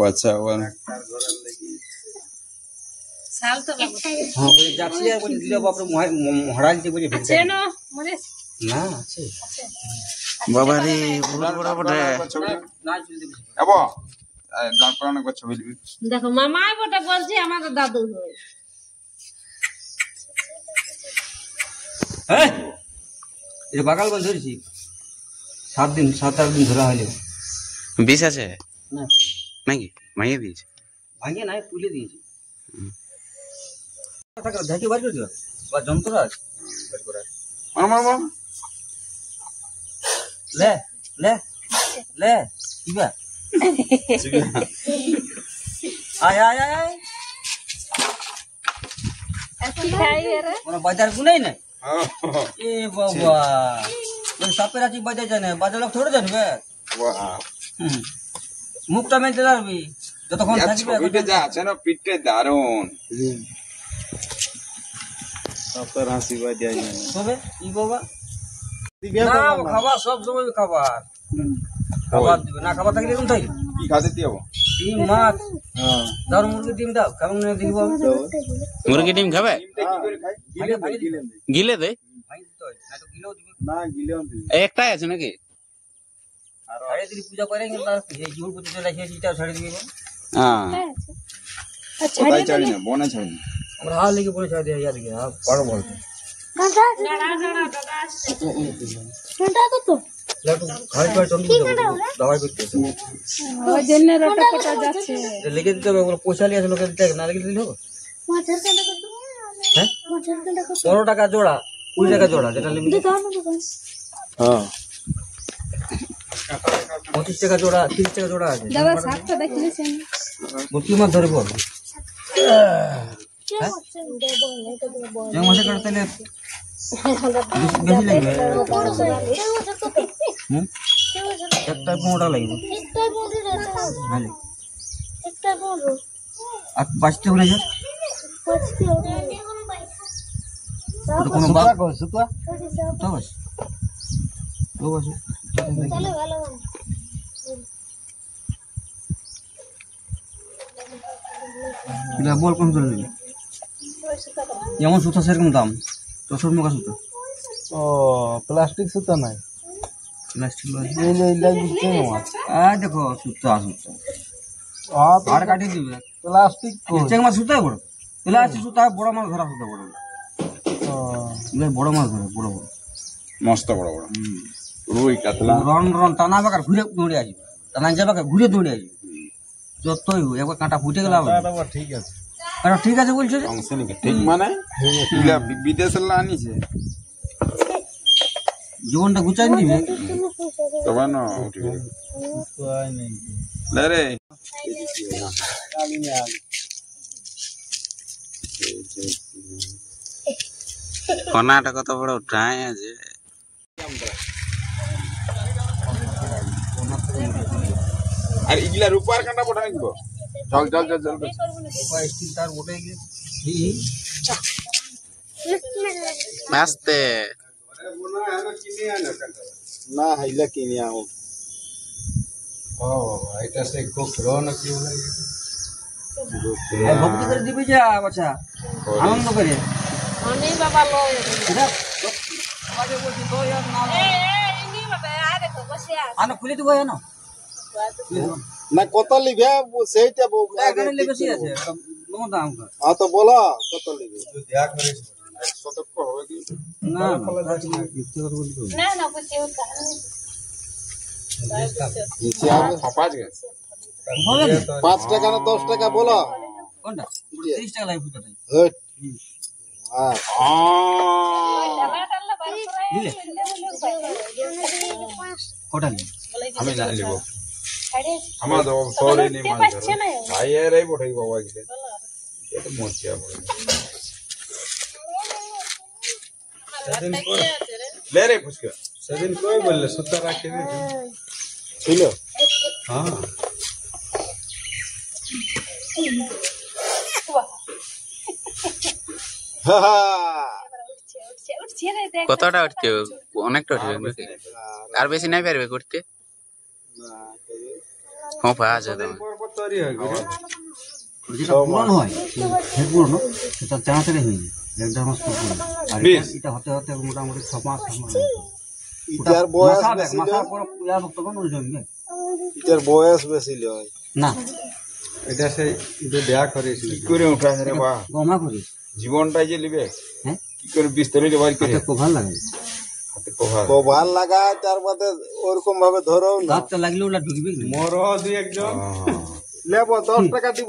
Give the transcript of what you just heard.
আচ্ছা साल तो हां बोले जाछी আর বলি দিলে বাপরে মহারাজ যে বলি আছে না মনে না আছে বাবা রে বহুত বড় বড় না চলতে আবো ডাক্তারনে কো ছবি দিবি দেখো মামাই বটা বলছি আমাদের দাদু হয় হ্যাঁ এই বাগাল বন্ধ ধরেছি 7 দিন 7-8 দিন ধরা হইলো বিষ আছে না নাকি মাইয়ে দিয়েছে ভাঙে নাই তুলে দিয়েছি টাকা ঝাঁকি বার করে দিও বা যন্ত্র আছে বার করে মার ले ले ले इबा आय आय आय ऐसे खाई रे ओना बाजार गुनाई ना ए बाबा ओन सापेर आची बाजार जाने बाजार लोग थोड़े जानबे वाह মুখটা মেলতে পারবি যতক্ষণ থাকবে ছবিতে যা আছে না পিঠে দারুন সাপের হাসি বাজায় তবে ই বাবা না খাবার সব সময় খাবার খাবার দিবে না খাবার থাকলে কোন থাকবে কি খাতে দিও ডিম মাছ হ্যাঁ দাও মুরগি ডিম দাও কেমন দেখবো মুরগি ডিম খাবে গিলে দে ভাই দিতে হয় না তো গিলেও দিবে না গিলেও দিবে একটাই আছে নাকি আর সাড়ে দিন পূজা করে কিন্তু তার এই জীবন প্রতি চলে আসে সেটা ছাড়ে দিবে হ্যাঁ কোথায় ছাড়ি না বনে ছাড়ি না আমরা হাল লেগে পড়ে ছাড়ে দিয়ে ইয়ার কি হ্যাঁ পারো বলতে गड़ा गड़ा दादा घंटा तो লাগু খাই খাই চন্দ্র দাওয়াই করতে ওই জন্য রটা পটা যাচ্ছে লেগে দিতে হবে ওগুলো পয়সা নিয়ে আসে লোকে দিতে না লেগে দিলে হবে হ্যাঁ 15 টাকা জোড়া 20 টাকা জোড়া যেটা লিমিট হ্যাঁ 25 টাকা জোড়া 30 টাকা জোড়া আছে দাদা সাতটা দেখিয়েছেন মুরগি মাছ ধরবো মাসে কাটতে বেশি লাগবে একটা 15 লাগবে আর বাঁচতে হলে যা কোনো বাবা সুতা তো বাস তো বাস এটা বল কোন চলে দিবি যেমন সুতা সেরকম দাম 64 টাকা সুতা ও প্লাস্টিক সুতা নাই প্লাস্টিক এই লাগি কেন আ দেখো সুতা সুতা আর কাটি দিবে প্লাস্টিক চেং মাছ সুতা বড় প্লাস্টিক সুতা বড় মাছ ধরা সুতা বড় বড় মাছ ধরে বড় বড় মস্ত বড় বড় রুই কাতলা রন রন টানা বাকার ঘুরে দৌড়ে আসবে টানা যাবে ঘুরে দৌড়ে আসবে যতই হোক একবার কাঁটা ফুটে গেল ঠিক আছে আরে ঠিক আছে বলছো যে অংশ নাকি ঠিক মানে এগুলা বিদেশের লা আনিছে জীবনটা গুছাই দিবে তবে না উঠবে কই নাই লে রে কোনাটা কত বড় উঠায় আছে আর ইগলা রূপার কাঁটা পড়াই দিব চল চল চল চল স্টিল তার ওটাই গিয়ে আস্তে না হাইলা কিনে আও ও এটা সে কোকরো না কি বলে ভক্তি করে দিবি যা বাচ্চা আনন্দ করে অনেক বাবা লয় এটা আগে বলছি তো ইয়ার নাম ইনি বাবা আরে তো বসে আছে আনো খুলে দিব এনো না কত লিবে সেইটা এখানে লেবেছি আছে কোনো দাম কর আ তো বলো কত লিবে দেখা করে সতর্ক হবে কি না না না বসে ওটা নিচে আবে ফাপাজ গেছে হবে না 5 টাকা না 10 টাকা বলো কোনটা 30 টাকা লাগে ফুটাটাই হট হ্যাঁ দিলে কোটা নিয়ে আমি না লিব আমার তো সরি নি মান ভাই এর এই বঠাই বাবা গিয়ে এটা মোচিয়া বলে ले रे फुसका সেদিন কই বললে সুতা রাখি দে ছিল হ্যাঁ কতটা উঠছে অনেকটা উঠবে আর বেশি নাই পারবে করতে খোপা আছে তো তৈরি হয় কি রে? যেটা পুরনো হয় হেড পুরনো সেটা তাড়াতাড়ি হয়ে যায় 1.5 মাস পর পুরনো। আর বেশ। এটা হতে হতে মোটামুটি 6 মাস ইটার বয়স বেশি মাথা পর তখন ওই জমবে ইটার বয়স বেশি হয় না এটা সেই এটা দেয়া করেছিল কি করে উঠা রে বা গমা করি জীবনটাই যে লিবে হ্যাঁ কি করে বিস্তারিত বাড়ি করে এটা কোভাল লাগে হাতে কোহা কভার লাগায় তার মধ্যে ওরকম ভাবে ধরো না গাছটা লাগলে ওটা ঢুকবে না মোর দুই একজন লেবো 10 টাকা দিব